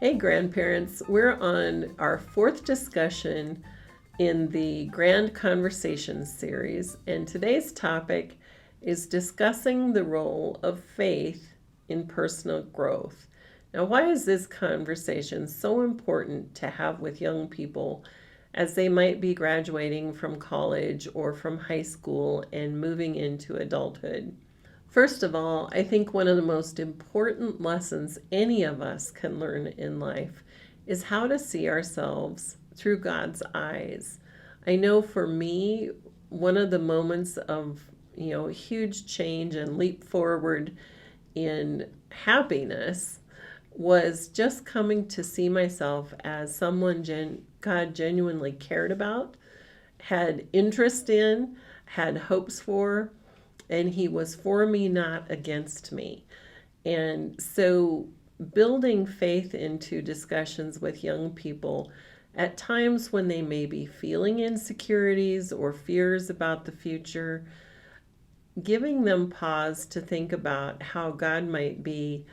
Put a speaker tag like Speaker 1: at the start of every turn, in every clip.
Speaker 1: Hey, grandparents. We're on our fourth discussion in the Grand Conversations series, and today's topic is discussing the role of faith in personal growth. Now, why is this conversation so important to have with young people as they might be graduating from college or from high school and moving into adulthood? First of all, I think one of the most important lessons any of us can learn in life is how to see ourselves through God's eyes. I know for me, one of the moments of, huge change and leap forward in happiness was just coming to see myself as someone God genuinely cared about, had interest in, had hopes for, and he was for me, not against me. And so building faith into discussions with young people at times when they may be feeling insecurities or fears about the future, giving them pause to think about how God might be,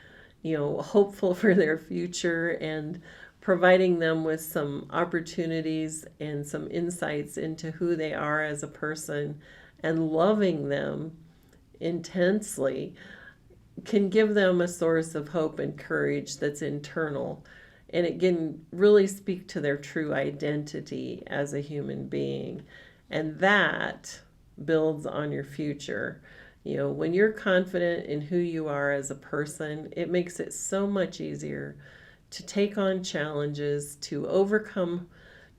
Speaker 1: hopeful for their future and providing them with some opportunities and some insights into who they are as a person and loving them intensely can give them a source of hope and courage that's internal. And it can really speak to their true identity as a human being. And that builds on your future. When you're confident in who you are as a person, it makes it so much easier to take on challenges, to overcome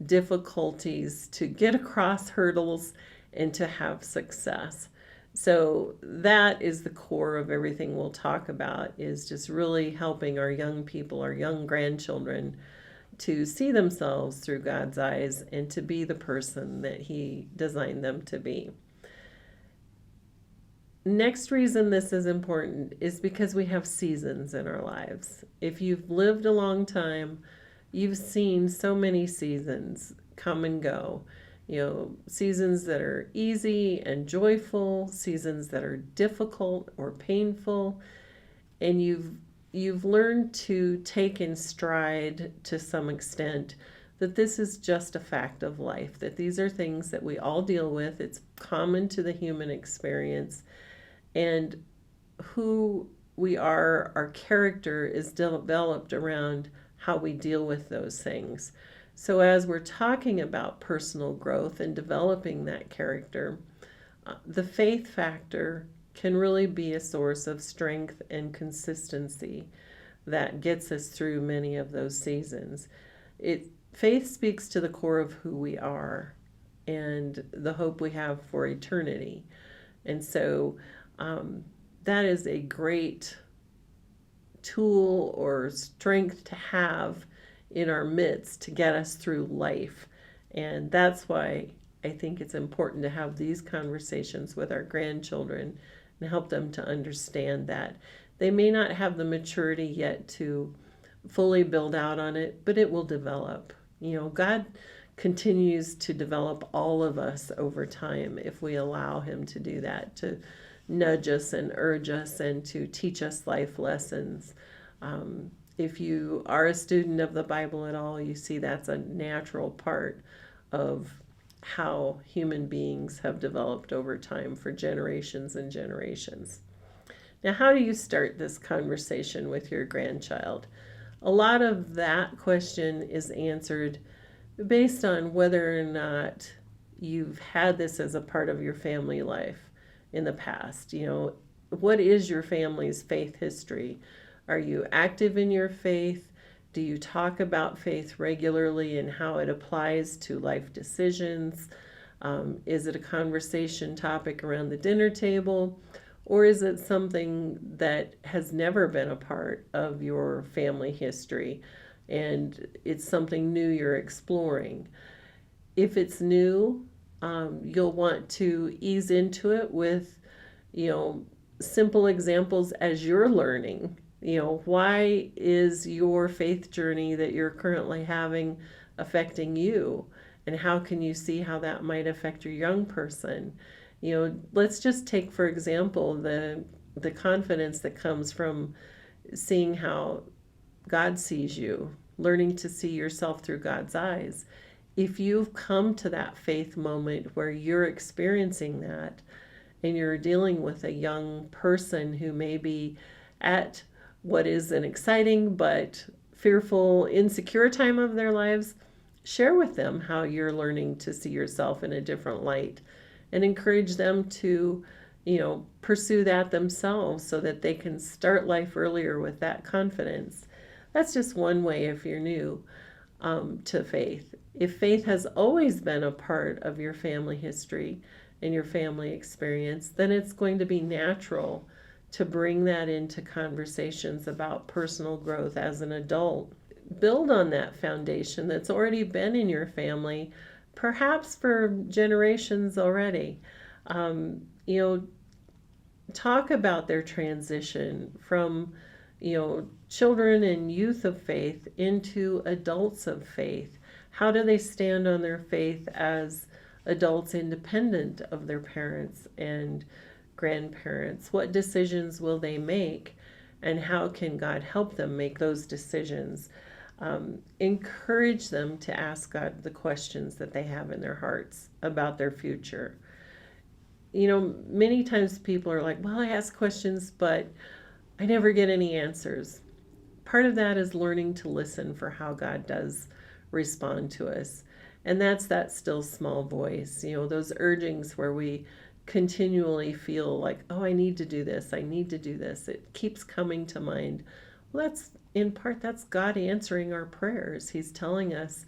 Speaker 1: difficulties, to get across hurdles, and to have success. So that is the core of everything we'll talk about, is just really helping our young people, our young grandchildren, to see themselves through God's eyes and to be the person that He designed them to be. Next reason this is important is because we have seasons in our lives. If you've lived a long time, you've seen so many seasons come and go. Seasons that are easy and joyful, seasons that are difficult or painful, and you've learned to take in stride to some extent that this is just a fact of life, that these are things that we all deal with. It's common to the human experience, and who we are, our character is developed around how we deal with those things. So as we're talking about personal growth and developing that character, the faith factor can really be a source of strength and consistency that gets us through many of those seasons. Faith speaks to the core of who we are and the hope we have for eternity. And so that is a great tool or strength to have in our midst to get us through life. And that's why I think it's important to have these conversations with our grandchildren and help them to understand that. They may not have the maturity yet to fully build out on it, but it will develop. God continues to develop all of us over time if we allow Him to do that, to nudge us and urge us and to teach us life lessons. If you are a student of the Bible at all, you see that's a natural part of how human beings have developed over time for generations and generations. Now, how do you start this conversation with your grandchild? A lot of that question is answered based on whether or not you've had this as a part of your family life in the past. What is your family's faith history? Are you active in your faith? Do you talk about faith regularly and how it applies to life decisions? Is it a conversation topic around the dinner table? Or is it something that has never been a part of your family history and it's something new you're exploring? If it's new, you'll want to ease into it with, simple examples as you're learning. Why is your faith journey that you're currently having affecting you? And how can you see how that might affect your young person? Let's just take, for example, the confidence that comes from seeing how God sees you learning to see yourself through God's eyes. If you've come to that faith moment where you're experiencing that and you're dealing with a young person who may be at what is an exciting but fearful, insecure time of their lives, share with them how you're learning to see yourself in a different light and encourage them to, pursue that themselves so that they can start life earlier with that confidence. That's just one way if you're new to faith. If faith has always been a part of your family history and your family experience, then it's going to be natural to bring that into conversations about personal growth as an adult. Build on that foundation that's already been in your family, perhaps for generations already. Talk about their transition from, children and youth of faith into adults of faith. How do they stand on their faith as adults independent of their parents and grandparents? What decisions will they make, and how can God help them make those decisions? Encourage them to ask God the questions that they have in their hearts about their future. Many times people are like, well, I ask questions, but I never get any answers. Part of that is learning to listen for how God does respond to us. And that's that still small voice, those urgings where we continually feel like, oh, I need to do this. I need to do this. It keeps coming to mind. Well, that's God answering our prayers. He's telling us,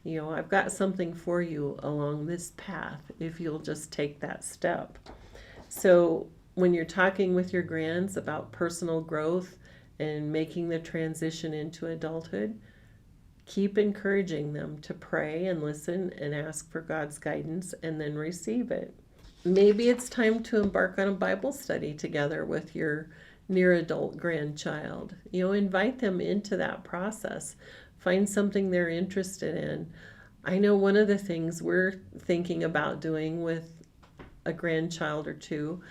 Speaker 1: I've got something for you along this path if you'll just take that step. So when you're talking with your grands about personal growth and making the transition into adulthood, keep encouraging them to pray and listen and ask for God's guidance and then receive it. Maybe it's time to embark on a Bible study together with your near adult grandchild. Invite them into that process. Find something they're interested in. I know one of the things we're thinking about doing with a grandchild or two,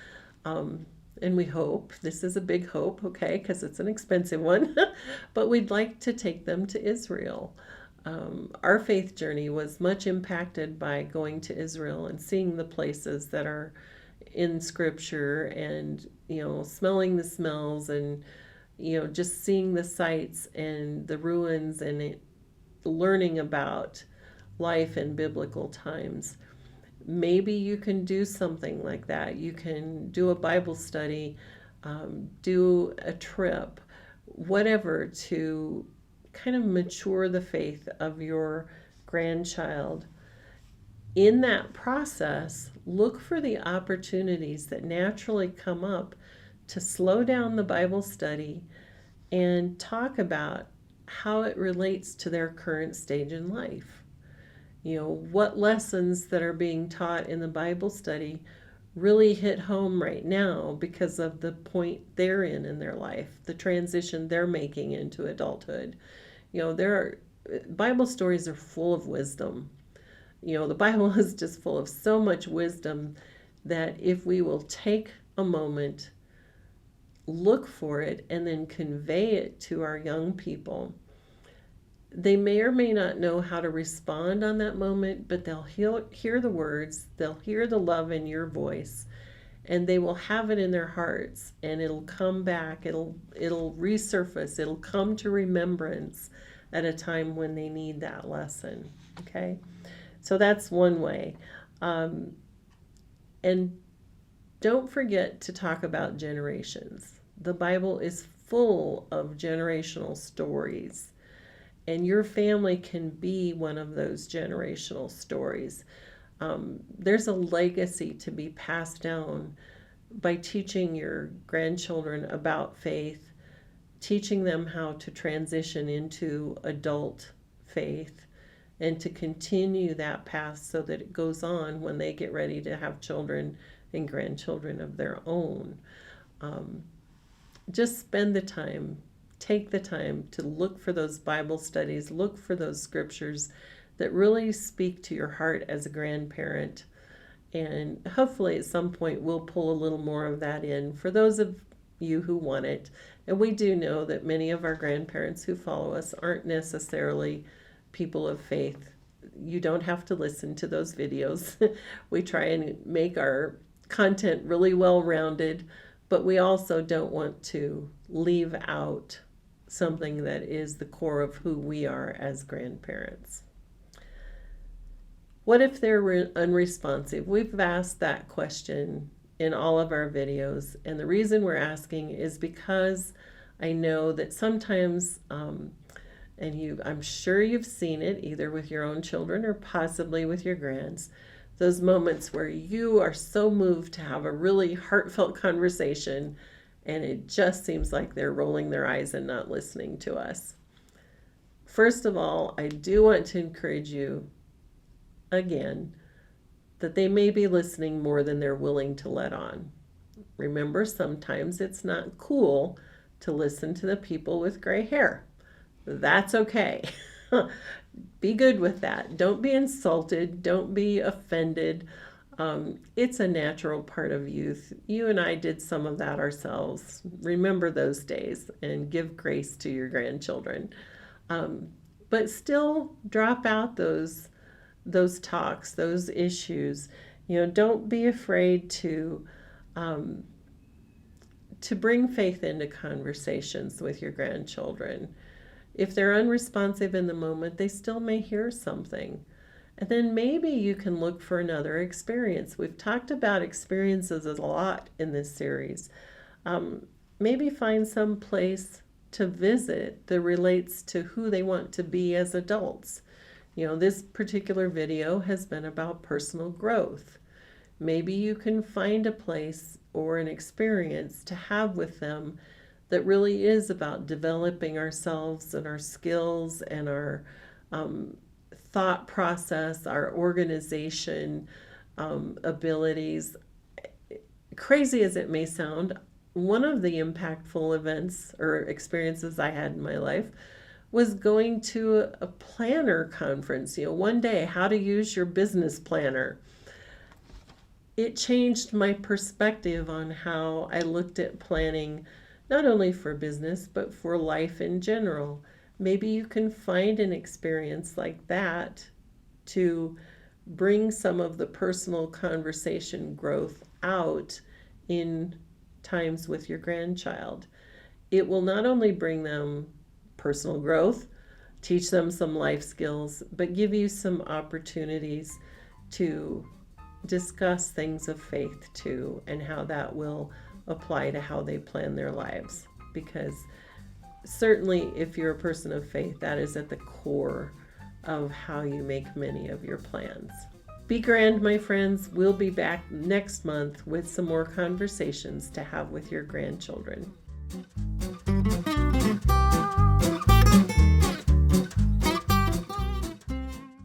Speaker 1: and we hope, this is a big hope, okay, because it's an expensive one, but we'd like to take them to Israel. Our faith journey was much impacted by going to Israel and seeing the places that are in Scripture and, smelling the smells and, just seeing the sights and the ruins and learning about life in biblical times. Maybe you can do something like that. You can do a Bible study, do a trip, whatever, to kind of mature the faith of your grandchild. In that process, look for the opportunities that naturally come up to slow down the Bible study and talk about how it relates to their current stage in life. What lessons that are being taught in the Bible study really hit home right now because of the point they're in their life, the transition they're making into adulthood. Bible stories are full of wisdom. The Bible is just full of so much wisdom that if we will take a moment, look for it, and then convey it to our young people, they may or may not know how to respond on that moment, but they'll hear the words, they'll hear the love in your voice, and they will have it in their hearts, and it'll come back, it'll resurface, it'll come to remembrance at a time when they need that lesson, okay? So that's one way. And don't forget to talk about generations. The Bible is full of generational stories, and your family can be one of those generational stories. There's a legacy to be passed down by teaching your grandchildren about faith, teaching them how to transition into adult faith, and to continue that path so that it goes on when they get ready to have children and grandchildren of their own. Just spend the time, take the time to look for those Bible studies, look for those scriptures that really speak to your heart as a grandparent. And hopefully at some point we'll pull a little more of that in. For those of you who want it. And we do know that many of our grandparents who follow us aren't necessarily people of faith. You don't have to listen to those videos. We try and make our content really well rounded, but we also don't want to leave out something that is the core of who we are as grandparents. What if they're unresponsive? We've asked that question in all of our videos, and the reason we're asking is because I know that sometimes, I'm sure you've seen it either with your own children or possibly with your grands, those moments where you are so moved to have a really heartfelt conversation and it just seems like they're rolling their eyes and not listening to us. First of all, I do want to encourage you again that they may be listening more than they're willing to let on. Remember, sometimes it's not cool to listen to the people with gray hair. That's okay. Be good with that. Don't be insulted. Don't be offended. It's a natural part of youth. You and I did some of that ourselves. Remember those days and give grace to your grandchildren. But still drop out those talks, those issues. Don't be afraid to bring faith into conversations with your grandchildren. If they're unresponsive in the moment, they still may hear something. And then maybe you can look for another experience. We've talked about experiences a lot in this series. Maybe find some place to visit that relates to who they want to be as adults. This particular video has been about personal growth. Maybe you can find a place or an experience to have with them that really is about developing ourselves and our skills and our thought process, our organization abilities. Crazy as it may sound, one of the impactful events or experiences I had in my life was going to a planner conference. One day, how to use your business planner. It changed my perspective on how I looked at planning, not only for business, but for life in general. Maybe you can find an experience like that to bring some of the personal conversation growth out in times with your grandchild. It will not only bring them personal growth, teach them some life skills, but give you some opportunities to discuss things of faith too, and how that will apply to how they plan their lives. Because certainly if you're a person of faith, that is at the core of how you make many of your plans. Be grand, my friends. We'll be back next month with some more conversations to have with your grandchildren.